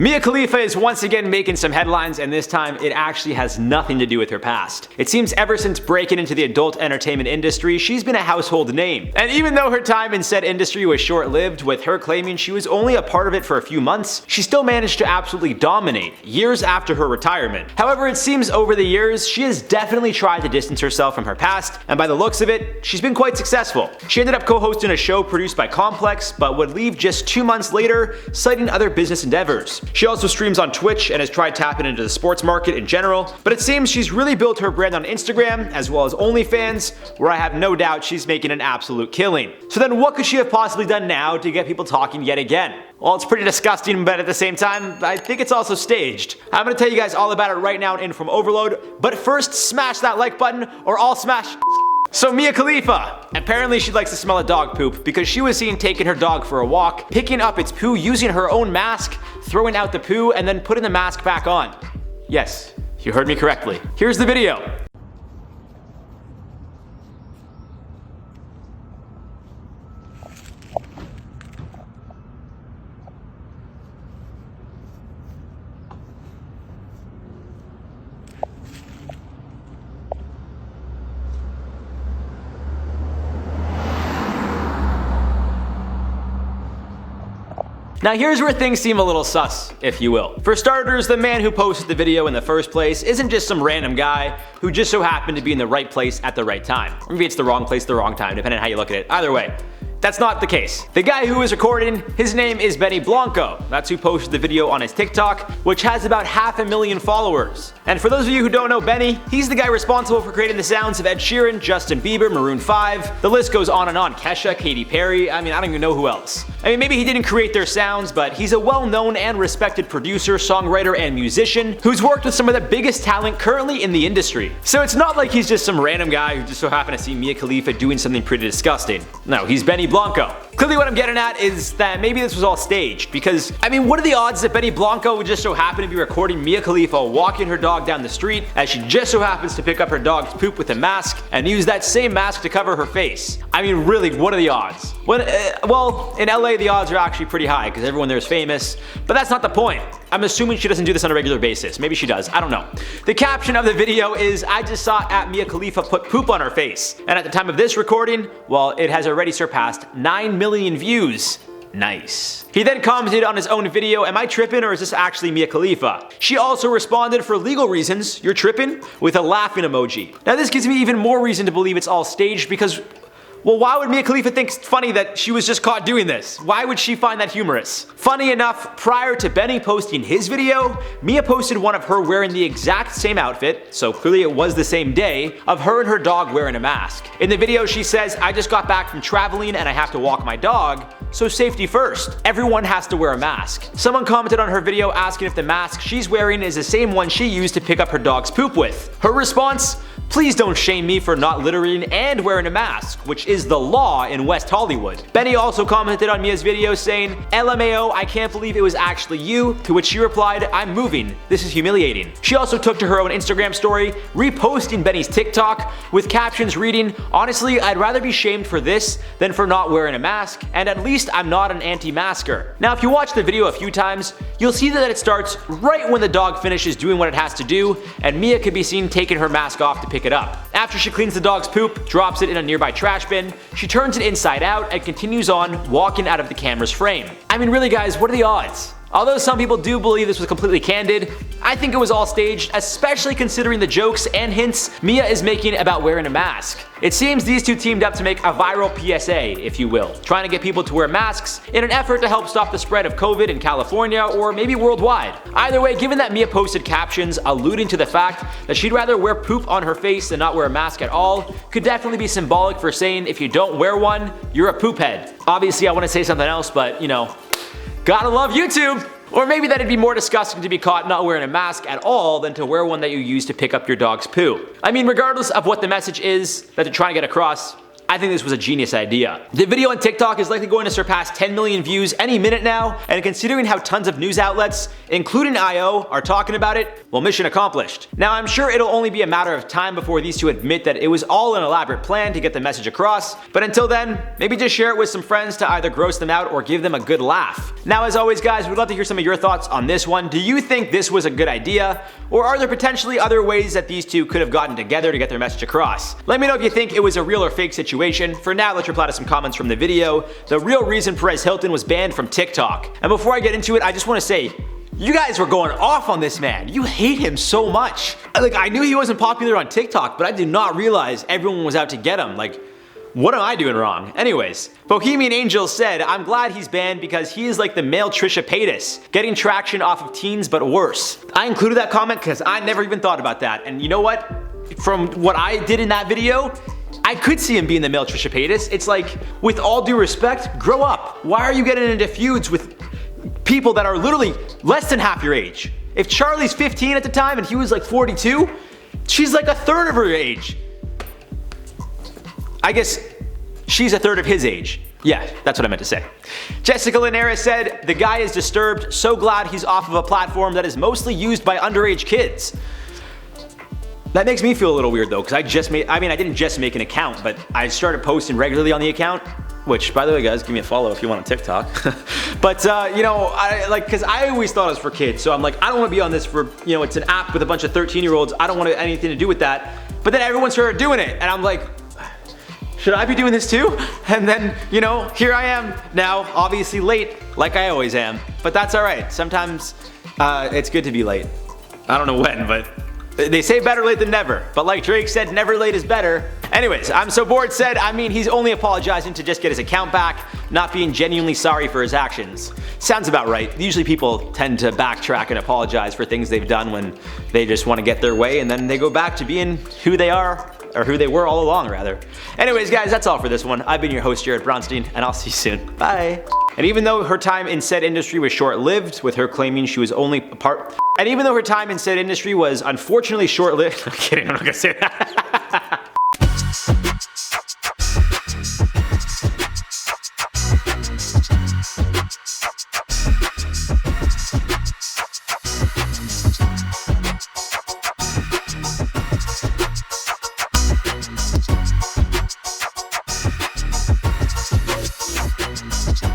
Mia Khalifa is once again making some headlines, and this time it actually has nothing to do with her past. It seems ever since breaking into the adult entertainment industry, she's been a household name. And even though her time in said industry was short-lived, with her claiming she was only a part of it for a few months, she still managed to absolutely dominate years after her retirement. However, it seems over the years, she has definitely tried to distance herself from her past, and by the looks of it, she's been quite successful. She ended up co-hosting a show produced by Complex, but would leave just 2 months later, citing other business endeavors. She also streams on Twitch and has tried tapping into the sports market in general, but it seems she's really built her brand on Instagram as well as OnlyFans, where I have no doubt she's making an absolute killing. So then what could she have possibly done now to get people talking yet again? Well, it's pretty disgusting, but at the same time, I think it's also staged. I'm gonna tell you guys all about it right now in InformOverload, but first smash that like button or I'll smash. So Mia Khalifa, apparently she likes to smell a dog poop because she was seen taking her dog for a walk, picking up its poo using her own mask, throwing out the poo, and then putting the mask back on. Yes, you heard me correctly. Here's the video. Now here's where things seem a little sus, if you will. For starters, the man who posted the video in the first place isn't just some random guy who just so happened to be in the right place at the right time. Or maybe it's the wrong place, the wrong time, depending on how you look at it. Either way, that's not the case. The guy who is recording, his name is Blanco. That's who posted the video on his TikTok, which has about 500,000 followers. And for those of you who don't know Benny, he's the guy responsible for creating the sounds of Ed Sheeran, Justin Bieber, Maroon 5. The list goes on and on. Kesha, Katy Perry, I don't even know who else. Maybe he didn't create their sounds, but he's a well-known and respected producer, songwriter, and musician who's worked with some of the biggest talent currently in the industry. So it's not like he's just some random guy who just so happened to see Mia Khalifa doing something pretty disgusting. No, he's Benny Blanco. Clearly what I'm getting at is that maybe this was all staged, because, what are the odds that Benny Blanco would just so happen to be recording Mia Khalifa walking her dog down the street as she just so happens to pick up her dog's poop with a mask and use that same mask to cover her face? Really, what are the odds? Well, in LA the odds are actually pretty high because everyone there is famous, but that's not the point. I'm assuming she doesn't do this on a regular basis. Maybe she does, I don't know. The caption of the video is, "I just saw at Mia Khalifa put poop on her face." And at the time of this recording, well, it has already surpassed 9 million views. Nice. He then commented on his own video, "Am I tripping or is this actually Mia Khalifa?" She also responded, "For legal reasons, you're tripping?" with a laughing emoji. Now this gives me even more reason to believe it's all staged because, well, why would Mia Khalifa think it's funny that she was just caught doing this? Why would she find that humorous? Funny enough, prior to Benny posting his video, Mia posted one of her wearing the exact same outfit, so clearly it was the same day, of her and her dog wearing a mask. In the video she says, "I just got back from traveling and I have to walk my dog, so safety first. Everyone has to wear a mask." Someone commented on her video asking if the mask she's wearing is the same one she used to pick up her dog's poop with. Her response, "Please don't shame me for not littering and wearing a mask, which is the law in West Hollywood." Benny also commented on Mia's video saying, "LMAO, I can't believe it was actually you," to which she replied, "I'm moving. This is humiliating." She also took to her own Instagram story, reposting Benny's TikTok with captions reading, "Honestly, I'd rather be shamed for this than for not wearing a mask, and at least I'm not an anti-masker." Now if you watch the video a few times, you'll see that it starts right when the dog finishes doing what it has to do, and Mia could be seen taking her mask off to pick it up. After she cleans the dog's poop, drops it in a nearby trash bin, she turns it inside out and continues on walking out of the camera's frame. Really guys, what are the odds? Although some people do believe this was completely candid, I think it was all staged, especially considering the jokes and hints Mia is making about wearing a mask. It seems these two teamed up to make a viral PSA, if you will, trying to get people to wear masks in an effort to help stop the spread of COVID in California or maybe worldwide. Either way, given that Mia posted captions alluding to the fact that she'd rather wear poop on her face than not wear a mask at all, could definitely be symbolic for saying if you don't wear one, you're a poop head. Obviously I want to say something else, but gotta love YouTube! Or maybe that it'd be more disgusting to be caught not wearing a mask at all than to wear one that you use to pick up your dog's poo. Regardless of what the message is that they're trying to get across, I think this was a genius idea. The video on TikTok is likely going to surpass 10 million views any minute now, and considering how tons of news outlets, including IO, are talking about it, well, mission accomplished. Now, I'm sure it'll only be a matter of time before these two admit that it was all an elaborate plan to get the message across, but until then, maybe just share it with some friends to either gross them out or give them a good laugh. Now, as always guys, we'd love to hear some of your thoughts on this one. Do you think this was a good idea? Or are there potentially other ways that these two could have gotten together to get their message across? Let me know if you think it was a real or fake situation. For now, let's reply to some comments from the video. The real reason Perez Hilton was banned from TikTok. And before I get into it, I just want to say, you guys were going off on this man. You hate him so much. Like, I knew he wasn't popular on TikTok, but I did not realize everyone was out to get him. Like, what am I doing wrong? Anyways, Bohemian Angel said, I'm glad he's banned because he is like the male Trisha Paytas, getting traction off of teens but worse. I included that comment because I never even thought about that. And you know what? From what I did in that video, I could see him being the male Trisha Paytas. It's like, with all due respect, grow up. Why are you getting into feuds with people that are literally less than half your age? If Charlie's 15 at the time and he was like 42, she's like a third of her age. I guess she's a third of his age. Yeah, that's what I meant to say. Jessica Linares said, the guy is disturbed, so glad he's off of a platform that is mostly used by underage kids. That makes me feel a little weird though, because I didn't just make an account, but I started posting regularly on the account, which, by the way guys, give me a follow if you want on TikTok. But, you know, because I always thought it was for kids, so I'm like, I don't want to be on this for, you know, it's an app with a bunch of 13-year-olds, I don't want anything to do with that. But then everyone started doing it, and I'm like, should I be doing this too? And then, you know, here I am now, obviously late, like I always am. But that's alright. Sometimes it's good to be late. I don't know when, but they say better late than never. But like Drake said, never late is better. Anyways, I'm so bored said, I mean, he's only apologizing to just get his account back, not being genuinely sorry for his actions. Sounds about right. Usually people tend to backtrack and apologize for things they've done when they just want to get their way, and then they go back to being who they are, or who they were all along, rather. Anyways, guys, that's all for this one. I've been your host, Jared Bronstein, and I'll see you soon. Bye. And even though her time in said industry was short-lived, with her claiming she was only a part, and even though her time in said industry was unfortunately short-lived, I'm kidding, I'm not gonna say that.